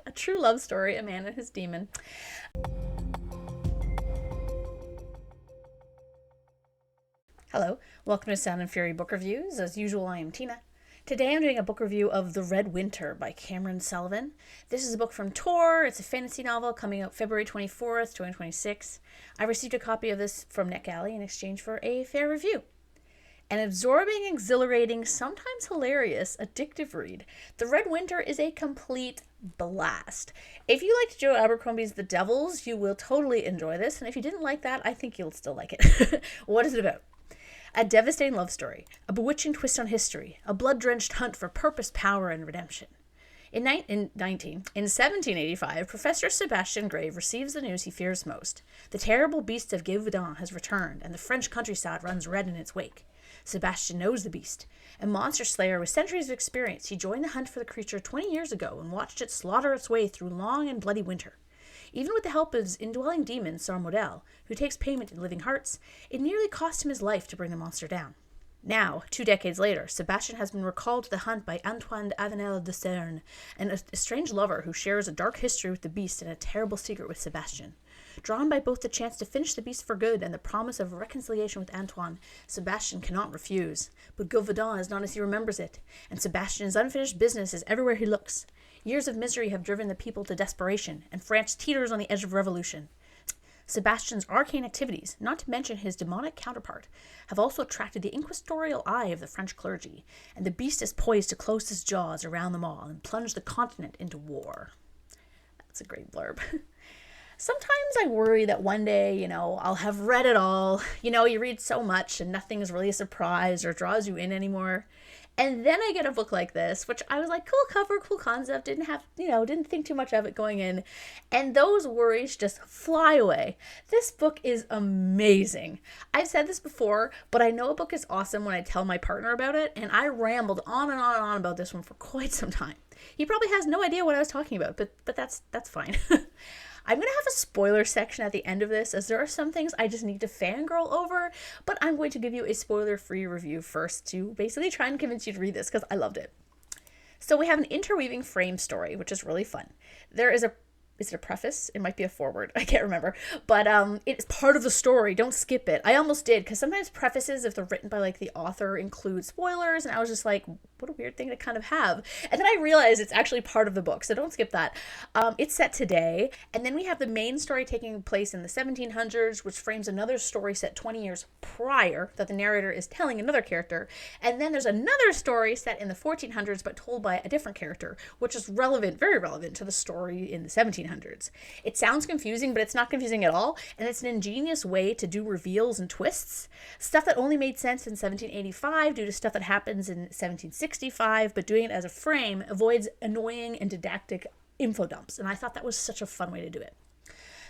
A true love story, a man and his demon. Hello, welcome to Sound and Fury Book Reviews. As usual, I am Tina. Today I'm doing a book review of The Red Winter by Cameron Sullivan. This is a book from Tor. It's a fantasy novel coming out February 24th, 2026. I received a copy of this from NetGalley in exchange for a fair review. An absorbing, exhilarating, sometimes hilarious, addictive read. The Red Winter is a complete blast. If you liked Joe Abercrombie's The Devils, you will totally enjoy this, and if you didn't like that, I think you'll still like it. What is it about? A devastating love story, a bewitching twist on history, a blood-drenched hunt for purpose, power, and redemption. In 1785, Professor Sebastian Grave receives the news he fears most. The terrible beast of Gévaudan has returned, and the French countryside runs red in its wake. Sebastian knows the beast. A monster slayer with centuries of experience, he joined the hunt for the creature 20 years ago and watched it slaughter its way through long and bloody winter. Even with the help of his indwelling demon, Sarmodel, who takes payment in living hearts, it nearly cost him his life to bring the monster down. Now, 2 decades later, Sebastian has been recalled to the hunt by Antoine d'Avenel de Cerne, a strange lover who shares a dark history with the beast and a terrible secret with Sebastian. Drawn by both the chance to finish the beast for good and the promise of reconciliation with Antoine, Sebastian cannot refuse. But Gévaudan is not as he remembers it, and Sebastian's unfinished business is everywhere he looks. Years of misery have driven the people to desperation, and France teeters on the edge of revolution. Sebastian's arcane activities, not to mention his demonic counterpart, have also attracted the inquisitorial eye of the French clergy, and the beast is poised to close his jaws around them all and plunge the continent into war. That's a great blurb. Sometimes I worry that one day, I'll have read it all. You read so much and nothing is really a surprise or draws you in anymore. And then I get a book like this, which I was like, cool cover, cool concept, didn't think too much of it going in. And those worries just fly away. This book is amazing. I've said this before, but I know a book is awesome when I tell my partner about it. And I rambled on and on and on about this one for quite some time. He probably has no idea what I was talking about, but that's fine. I'm going to have a spoiler section at the end of this, as there are some things I just need to fangirl over, but I'm going to give you a spoiler-free review first to basically try and convince you to read this, because I loved it. So we have an interweaving frame story, which is really fun. Is it a preface? It might be a foreword. I can't remember. But it's part of the story. Don't skip it. I almost did, because sometimes prefaces, if they're written by the author, include spoilers, and I was just like, what a weird thing to kind of have. And then I realized it's actually part of the book, so don't skip that. It's set today, and then we have the main story taking place in the 1700s, which frames another story set 20 years prior that the narrator is telling another character. And then there's another story set in the 1400s, but told by a different character, which is relevant, very relevant to the story in the 1700s. It sounds confusing, but it's not confusing at all, and it's an ingenious way to do reveals and twists. Stuff that only made sense in 1785 due to stuff that happens in 1765, but doing it as a frame avoids annoying and didactic info dumps, and I thought that was such a fun way to do it.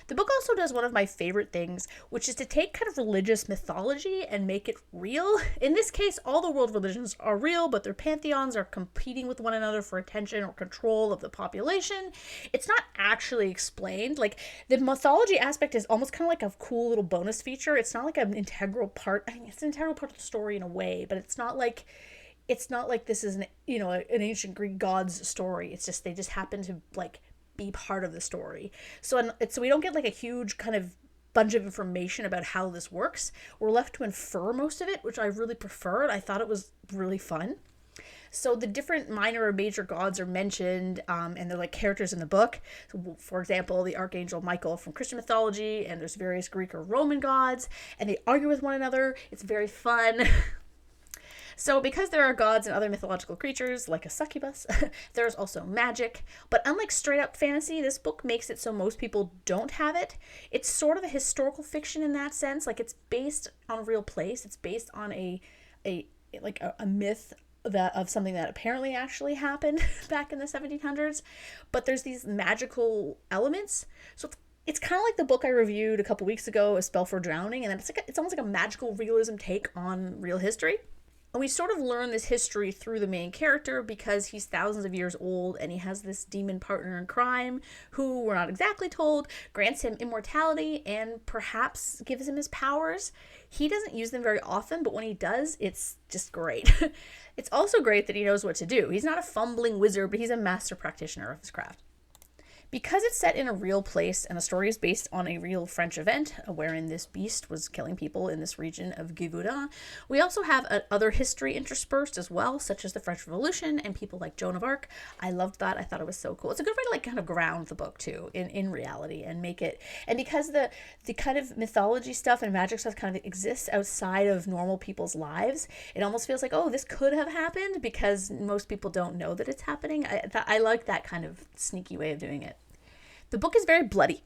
The book also does one of my favorite things, which is to take kind of religious mythology and make it real. In this case, all the world religions are real, but their pantheons are competing with one another for attention or control of the population. It's not actually explained. The mythology aspect is almost kind of like a cool little bonus feature. It's not like an integral part. I mean, it's an integral part of the story in a way, but it's not like this is an ancient Greek gods story. It's just they just happen to be part of the story. So we don't get a huge kind of bunch of information about how this works. We're left to infer most of it, which I really preferred. I thought it was really fun. So the different minor or major gods are mentioned, and they're characters in the book. So, for example, the Archangel Michael from Christian mythology, and there's various Greek or Roman gods, and they argue with one another. It's very fun. So because there are gods and other mythological creatures, like a succubus, there's also magic. But unlike straight-up fantasy, this book makes it so most people don't have it. It's sort of a historical fiction in that sense. It's based on a real place. It's based on a myth of something that apparently actually happened back in the 1700s. But there's these magical elements. So it's kind of like the book I reviewed a couple weeks ago, A Spell for Drowning, and then it's almost like a magical realism take on real history. And we sort of learn this history through the main character because he's thousands of years old and he has this demon partner in crime who, we're not exactly told, grants him immortality and perhaps gives him his powers. He doesn't use them very often, but when he does, it's just great. It's also great that he knows what to do. He's not a fumbling wizard, but he's a master practitioner of his craft. Because it's set in a real place and the story is based on a real French event wherein this beast was killing people in this region of Givaudan, we also have other history interspersed as well, such as the French Revolution and people like Joan of Arc. I loved that. I thought it was so cool. It's a good way to like kind of ground the book too in reality and make it, and because the kind of mythology stuff and magic stuff kind of exists outside of normal people's lives, it almost feels like, oh, this could have happened because most people don't know that it's happening. I like that kind of sneaky way of doing it. The book is very bloody.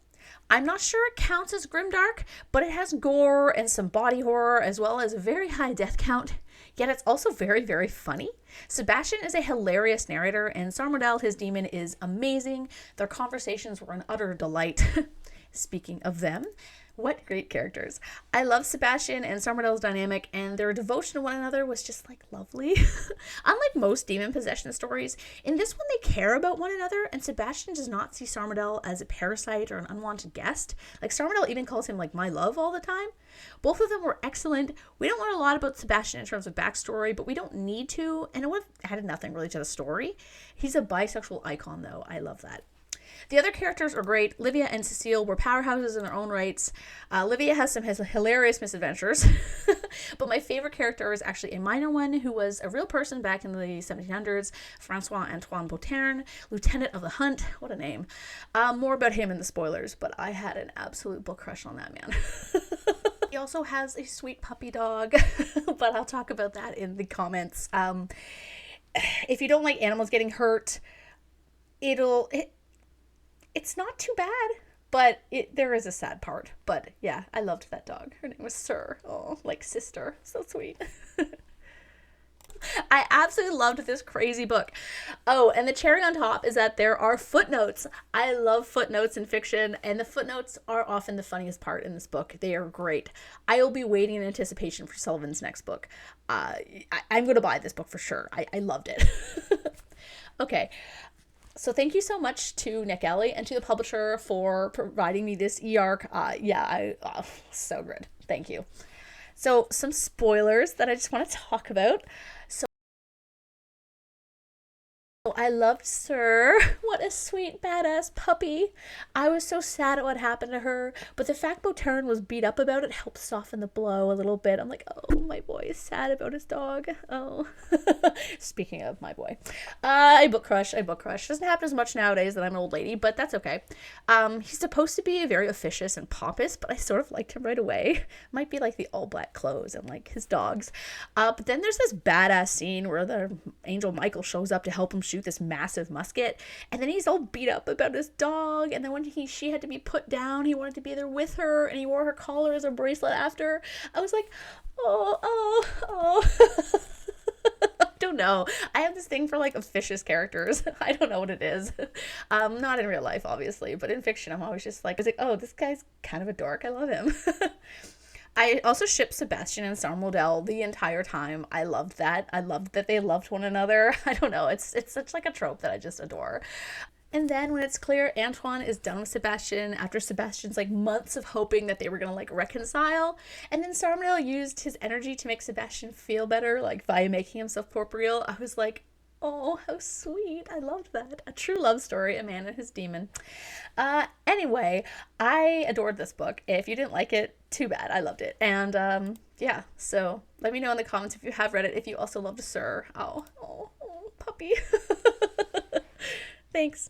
I'm not sure it counts as grimdark, but it has gore and some body horror as well as a very high death count. Yet it's also very, very funny. Sebastian is a hilarious narrator, and Sarmodel, his demon, is amazing. Their conversations were an utter delight. Speaking of them, what great characters. I love Sebastian and Sarmodel's dynamic, and their devotion to one another was just like lovely. Unlike most demon possession stories, in this one they care about one another, and Sebastian does not see Sarmodel as a parasite or an unwanted guest. Like, Sarmodel even calls him like my love all the time. Both of them were excellent. We don't learn a lot about Sebastian in terms of backstory, but we don't need to, and it would have added nothing really to the story. He's a bisexual icon though. I love that. The other characters are great. Livia and Cecile were powerhouses in their own rights. Livia has some hilarious misadventures, but my favorite character is actually a minor one who was a real person back in the 1700s, Francois Antoine Beauterne, Lieutenant of the Hunt. What a name. More about him in the spoilers, but I had an absolute book crush on that man. He also has a sweet puppy dog, but I'll talk about that in the comments. If you don't like animals getting hurt, it's not too bad, but there is a sad part. But yeah, I loved that dog. Her name was Sir. Oh, like sister. So sweet. I absolutely loved this crazy book. Oh, and the cherry on top is that there are footnotes. I love footnotes in fiction, and the footnotes are often the funniest part in this book. They are great. I will be waiting in anticipation for Sullivan's next book. I'm going to buy this book for sure. I loved it. Okay. So thank you so much to Nick Ellie and to the publisher for providing me this e-arc. So good. Thank you. So some spoilers that I just want to talk about. So I loved Sir. What a sweet, badass puppy. I was so sad at what happened to her, but the fact Beauterne was beat up about it helped soften the blow a little bit. I'm like, oh, my boy is sad about his dog. Oh. Speaking of my boy. I book crush. Doesn't happen as much nowadays that I'm an old lady, but that's okay. He's supposed to be very officious and pompous, but I sort of liked him right away. Might be like the all black clothes and like his dogs. But then there's this badass scene where the angel Michael shows up to help him shoot this massive musket, and then he's all beat up about his dog, and then when she had to be put down, he wanted to be there with her, and he wore her collar as a bracelet after. I was like, oh. Don't know. I have this thing for like officious characters. I don't know what it is. Not in real life, obviously, but in fiction, I'm always just like, oh, this guy's kind of a dork. I love him. I also shipped Sebastian and Sarmodel the entire time. I loved that. I loved that they loved one another. I don't know. It's such like a trope that I just adore. And then when it's clear Antoine is done with Sebastian after Sebastian's like months of hoping that they were gonna like reconcile, and then Sarmodel used his energy to make Sebastian feel better, like by making himself corporeal, I was like, oh, how sweet. I loved that. A true love story, a man and his demon. Anyway, I adored this book. If you didn't like it, too bad. I loved it. And yeah, so let me know in the comments if you have read it, if you also loved Sir. Oh, puppy. Thanks.